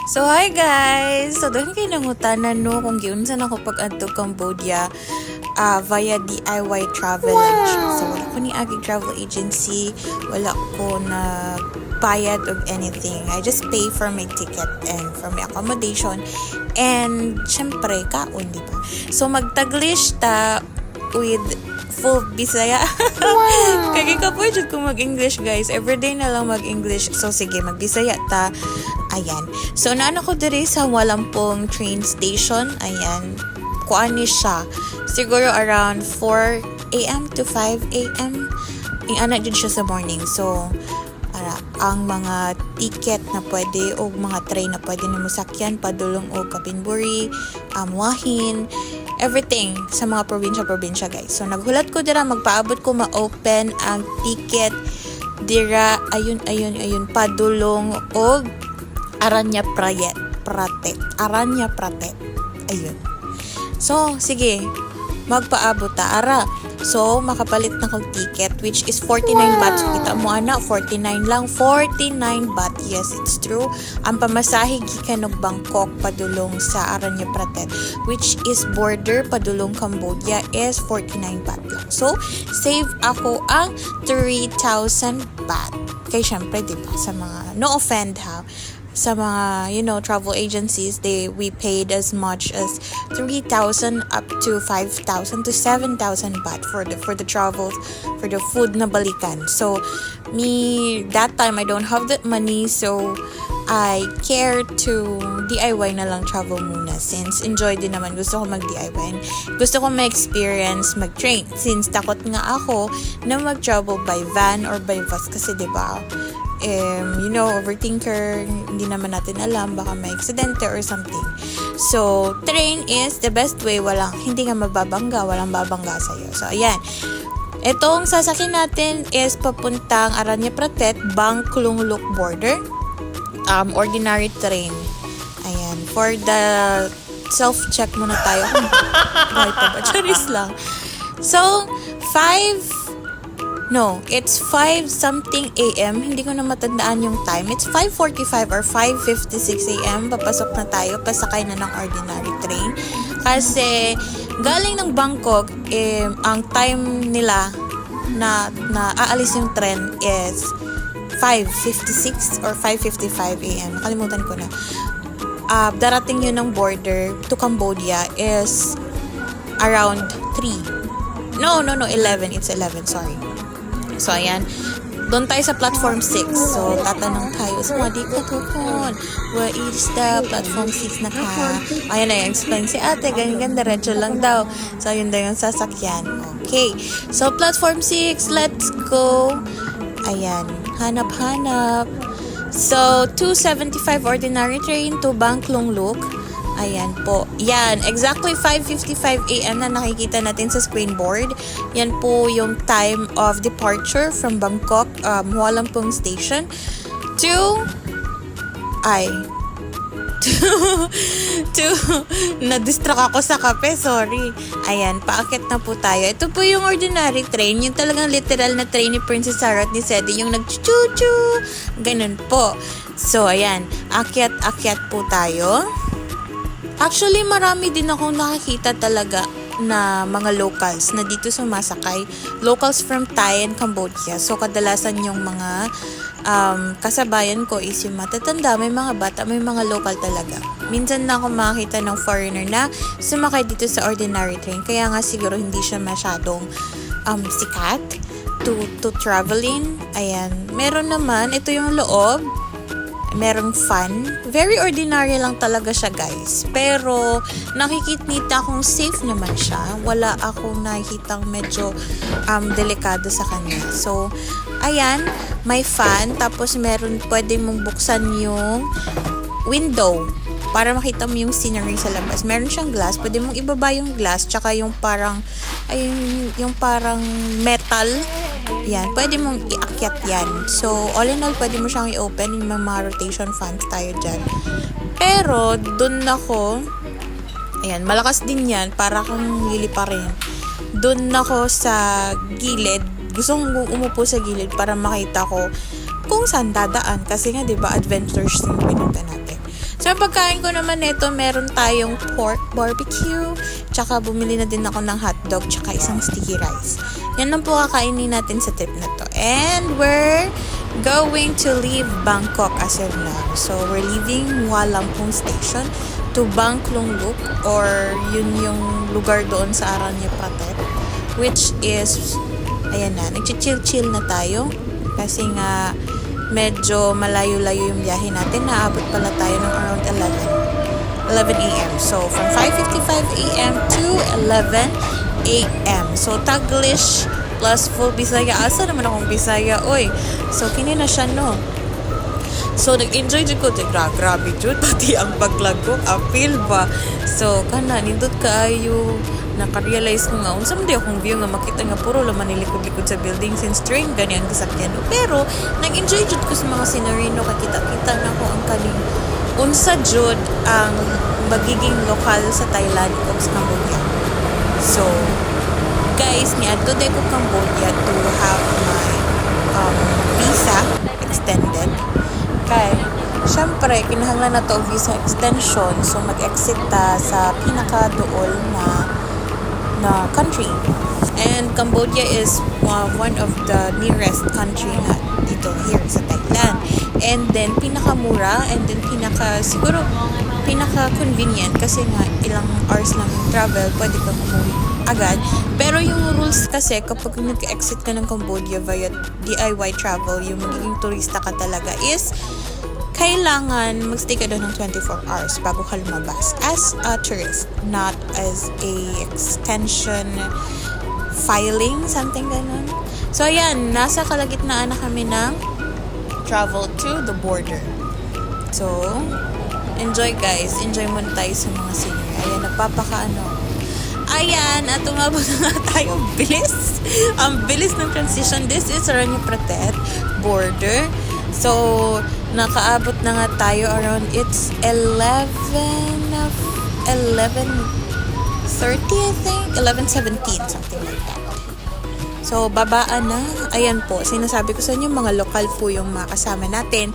So, hi guys! So, doon kayo nangutanan no kung giunsan ako pag-adto Cambodia via DIY Travelage. So, wala ko ni aging travel agency, wala ko na bayad of anything. I just pay for my ticket and for my accommodation and syempre, kaon, di ba? So, mag-Taglish ta with full Bisaya. Wow. Kaya ka po dyan kung mag-English, guys. Everyday na lang mag-English. So, sige, mag-Bisaya ta. Ayan. So, naano ko diri sa Walampong train station. Ayan. Kuan ni siya. Siguro around 4 a.m. to 5 a.m. Yung anak din siya sa morning. So, ang mga ticket na pwede o mga train na pwede na musakyan, padulong o Kapinburi, Wahin, everything sa mga probinsya guys. So naghulat ko dira, magpaabot ko ma-open ang ticket dira ayun padulong o Aranya Pratet. Ayun. So sige, magpaabot ta ara. So, makapalit na kong ticket, which is 49 baht. So, kita mo, anak, 49 lang. 49 baht. Yes, it's true. Ang pamasahe gikan og Bangkok padulong sa Aranya Pratet, which is border padulong Cambodia, is 49 baht lang. So, save ako ang 3,000 baht. Kaya syempre, diba, sa mga, no offend ha, sa mga, travel agencies, we paid as much as 3,000 up to 5,000 to 7,000 baht for the travels, for the food na balikan. So, that time, I don't have that money, so I care to DIY na lang travel muna since enjoy din naman. Gusto ko mag-DIY. Gusto ko ma-experience mag-train since takot nga ako na mag-travel by van or by bus kasi diba, overthinker, hindi naman natin alam, baka may aksidente or something. So, train is the best way, hindi nga mababangga, walang babangga sa'yo. So, ayan. Itong sasakyan natin is papuntang Aranya Pratet, Bangklungluk border, ordinary train. Ayan. For the self-check muna tayo. Buhay pa ba? Charis lang. So, it's 5 something a.m. Hindi ko na matandaan yung time. It's 5:45 or 5:56 a.m. Papasok na tayo, pasakay na ng ordinary train. Kasi galing ng Bangkok, ang time nila na aalis yung tren is 5:56 or 5:55 a.m. Nakalimutan ko na. Darating yun ng border to Cambodia is around 3. No, 11. It's 11, sorry. So, ayan. Doon tayo sa platform 6. So, tatanong tayo sa mga di katukon. Where is the platform 6 na ka? Ayan na, explain si ate. Ganyan, diretso lang daw. So, yun daw yung sasakyan. Okay. So, platform 6. Let's go. Ayan. Hanap-hanap. So, 275 ordinary train to Bangklungluk. Ayan po. Yan. Exactly 5:55 a.m. na nakikita natin sa screen board. Yan po yung time of departure from Bangkok, Walampong Station to na-distract ako sa kape, sorry. Ayan, paakit na po tayo. Ito po yung ordinary train, yung talagang literal na train ni Princess Sarah at ni Sedi, yung nag-chu-chu, ganun po. So, ayan, akyat po tayo. Actually, marami din akong nakikita talaga na mga locals na dito sumasakay. Locals from Thai and Cambodia. So, kadalasan yung mga kasabayan ko is yung matatanda, may mga bata, may mga local talaga. Minsan na ako makakita ng foreigner na sumakay dito sa ordinary train. Kaya nga siguro hindi siya masyadong sikat to traveling. Ayan. Meron naman, ito yung loob. Merong fun. Very ordinary lang talaga siya, guys. Pero, nakikita akong safe naman siya. Wala akong nakikitang medyo delikado sa kanya. So, ayan, may fan. Tapos, pwede mong buksan yung window para makita mo yung scenery sa labas. Meron siyang glass. Pwede mong ibaba yung glass. Tsaka yung parang metal. Yan, pwede mong iakyat yan. So, all in all, pwede mo siyang i-open. Yung mga rotation fans tayo dyan. Pero, dun ako, ayan, malakas din yan. Para kang lilipa rin. Dun ako sa gilid. Gusto kong umupo sa gilid para makita ko kung saan dadaan. Kasi nga, diba, adventures yung pinunta natin. Sa pagkain ko naman nito, meron tayong pork barbecue, tsaka bumili na din ako ng hotdog, tsaka isang sticky rice. Yan lang po kakainin natin sa trip na to. And we're going to leave Bangkok as of now. So, we're leaving Hua Lamphong Station to Bangklong Loop, or yun yung lugar doon sa Aranya Pratet, which is, ayan na, nag-chill na tayo. Kasi nga, medyo malayo-layo yung biyahe natin. Naabot pala tayo ng around 11 a.m. So, from 5:55 a.m. to 11 a.m. So, Taglish plus full Bisaya. Asa naman akong Bisaya, oy. So, kini na siya, no? So, nag-enjoy dyan ko. Grabe dyan. Pati ang paglago. Appeal ba? So, kana, nindot kaayo. Naka-realize ko nga, unsa man di akong view nga makita nga puro laman nilikod-likod sa building since train gani ang gisakyan. Pero, nag-enjoy jud ko sa mga scenery no, kakita-kita na ko ang kaning unsa jud ang magiging lokal sa Thailand o sa Cambodia. So, guys, niadto day ko Cambodia to have my visa extended. Kay, syempre, kinahanglan na to visa extension. So, mag-exit ta sa pinaka-duol na country. And Cambodia is one of the nearest country na dito here sa Thailand. And then, pinakamura and then siguro, pinaka-convenient kasi nga ilang hours lang yung travel, pwede kang umuwi agad. Pero yung rules kasi, kapag nag-exit ka ng Cambodia via DIY travel, yung magiging turista ka talaga is kailangan magstay ka doon ng 24 hours bago ka lumabas as a tourist, not as a extension filing, something ganun. So, ayan, nasa kalagitnaan na kami ng travel to the border. So, enjoy guys. Enjoy muna tayo sa mga scenery. Ayan, nagpapakaano. Ayan, at umabot na nga tayo. Bilis. Ang bilis ng transition. This is Aranya Pratet border. So, nakaabot na nga tayo around, it's 11:30 I think, 11:17, something like that. So, babaan na. Ayan po, sinasabi ko sa inyo, mga lokal po yung mga kasama natin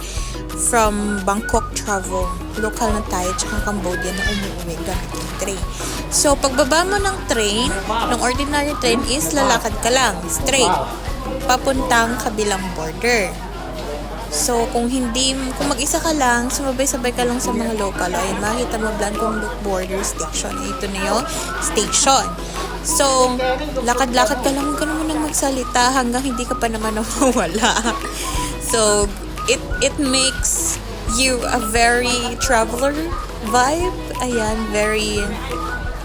from Bangkok travel. Lokal na tayo, tsaka Cambodia na umuwi gamit yung train. So, pagbaba mo ng train, ng ordinary train is lalakad ka lang, straight, papuntang kabilang border. So, kung mag-isa ka lang, sumabay-sabay ka lang sa mga local, ayun, makita mo Bangkok Border Station. Ito na yung station. So, lakad-lakad ka lang, huwag ka naman nang magsalita hanggang hindi ka pa naman nawawala. So, it makes you a very traveler vibe. Ayan, very,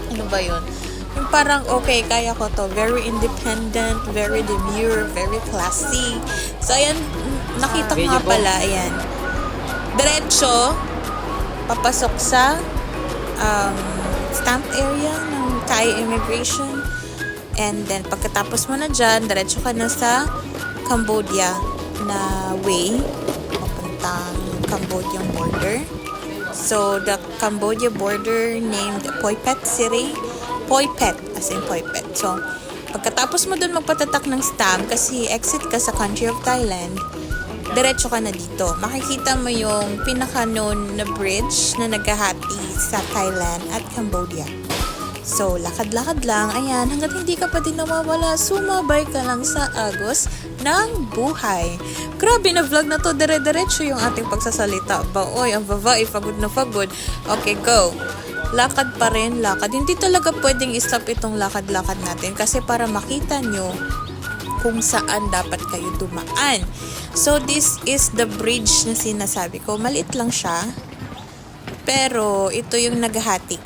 ano ba yun? Yung parang, okay, kaya ko to. Very independent, very demure, very classy. So, ayan, nakita ko nga pala, ayan. Diretso, papasok sa stamp area ng Thai immigration. And then, pagkatapos mo na dyan, diretso ka na sa Cambodia na way, papuntang Cambodian border. So, the Cambodia border named Poi Phet City. Poi Phet, as in Poi Phet. So, pagkatapos mo dun magpatatak ng stamp, kasi exit ka sa country of Thailand, diretso ka na dito. Makikita mo yung pinaka-known na bridge na naghahati sa Thailand at Cambodia. So, lakad-lakad lang. Ayan, hanggat hindi ka pa din nawawala, sumabay ka lang sa agos ng buhay. Grabe na vlog na to. Dire-diretso yung ating pagsasalita. Oy, ang babae, pagod na pagod. Okay, go. Lakad pa rin, lakad. Hindi talaga pwedeng i-stop itong lakad-lakad natin kasi para makita nyo kung saan dapat kayo dumaan. So, this is the bridge na sinasabi ko. Maliit lang siya. Pero, ito yung naghahati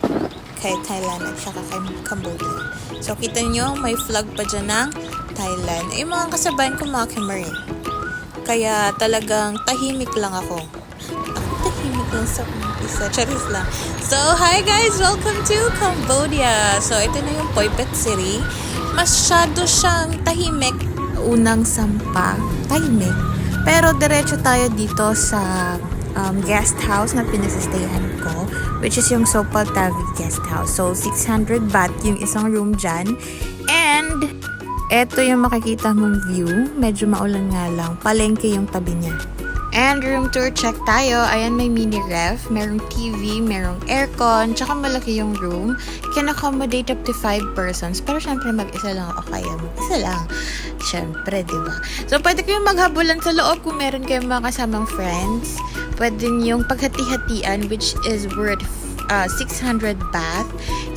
kay Thailand at saka kay Cambodia. So, kita nyo, may flag pa dyan ng Thailand. Yung mga kasabayan ko, mga Khmer. Kaya talagang tahimik lang ako. Tahimik lang sa isa. Charis lang. So, hi guys! Welcome to Cambodia! So, ito na yung Poi Phet City. Masyado siyang tahimik. Unang sampa, tahimik. Pero diretso tayo dito sa guest house na pinasistayan ko, which is yung Sopal Tavi Guest House. So, 600 baht yung isang room dyan. And, eto yung makikita mong view. Medyo maulan nga lang. Palengke yung tabi niya. And room tour check tayo. Ayan, may mini ref, merong TV, merong aircon, tsaka malaki yung room. Can accommodate up to 5 persons. Pero syempre, mag-isa lang ako, kaya mag-isa lang. Syempre, diba? So, pwede kayong maghabulan sa loob kung meron kayong mga kasamang friends. Pwede yung paghati-hatian, which is worth 600 baht.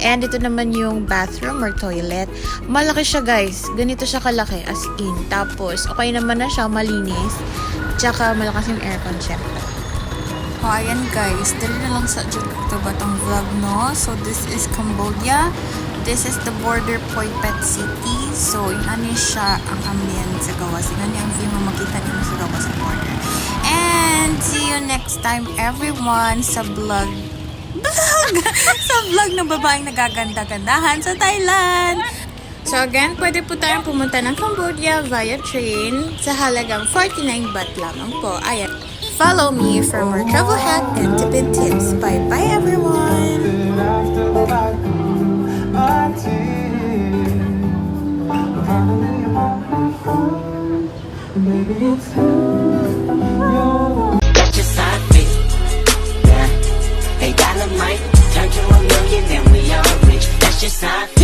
And ito naman yung bathroom or toilet. Malaki siya, guys. Ganito siya kalaki, as in. Tapos, okay naman na siya, malinis. Tsaka, malakas yung aircon, syempre. O, ayan guys. Dali na lang sa ito ba itong vlog, no? So, this is Cambodia. This is the border Poi Pet City. So, yung ano siya ang ambience sa gawas. Yung ano yung view mo makita din sa gawas sa border. And, see you next time, everyone, sa vlog sa vlog ng babaeng nagaganda-gandahan sa Thailand. So again, pwede po tayong pumunta ng Cambodia via train sa halagang 49 baht lamang po. Ayan. Follow me for more travel hack and tipid tips. Bye-bye everyone! That's just how I feel. Yeah. Hey, dynamite, turn to a million and we all rich. That's just how I feel.